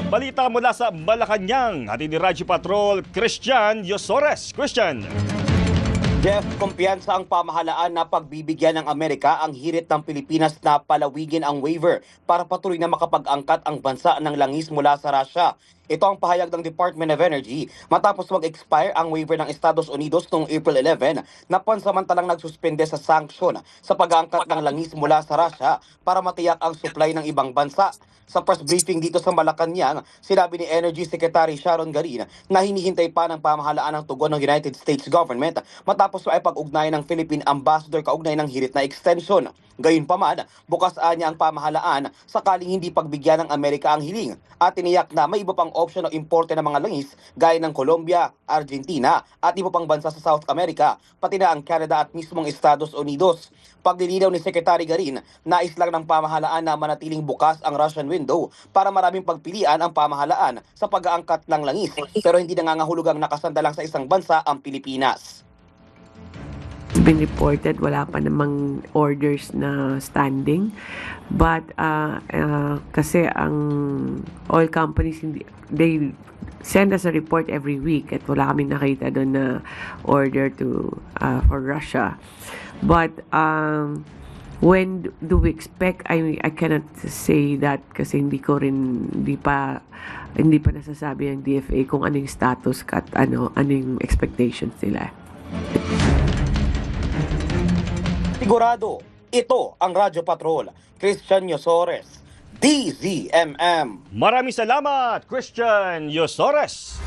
Balita mula sa Malacanang, hatid ni Radyo Patrol, Christian Yosores. Christian. Jeff, kumpiyansa ang pamahalaan na pagbibigyan ng Amerika ang hirit ng Pilipinas na palawigin ang waiver para patuloy na makapag-angkat ang bansa ng langis mula sa Russia. Ito ang pahayag ng Department of Energy matapos mag-expire ang waiver ng Estados Unidos noong April 11 na pansamantalang nagsuspende sa sanksyon sa pag-aangkat ng langis mula sa Russia para matiyak ang supply ng ibang bansa. Sa press briefing dito sa Malacanang, sinabi ni Energy Secretary Sharon Garin na hinihintay pa ng pamahalaan ang tugon ng United States government matapos ay pag-ugnayan ng Philippine Ambassador kaugnay ng hirit na extension. Gayunpaman, bukas niya ang pamahalaan sakaling hindi pagbigyan ng Amerika ang hiling at tiniyak na may iba pang option o importe ng mga langis gaya ng Colombia, Argentina at iba pang bansa sa South America, pati na ang Canada at mismong Estados Unidos. Paglilinaw ni Secretary Garin, nais lang ng pamahalaan na manatiling bukas ang Russian window para maraming pagpilian ang pamahalaan sa pag-aangkat ng langis pero hindi nangangahulugang nakasandalang sa isang bansa ang Pilipinas. Been reported, wala pa namang orders na standing, but kasi ang oil companies, they send us a report every week at wala kaming nakita doon na order for Russia. But when do we expect? I cannot say that kasi hindi pa nasasabi ng DFA kung ano yung status at ano yung expectations nila. Sigurado, ito ang Radyo Patrol. Christian Yosores, DZMM. Maraming salamat, Christian Yosores.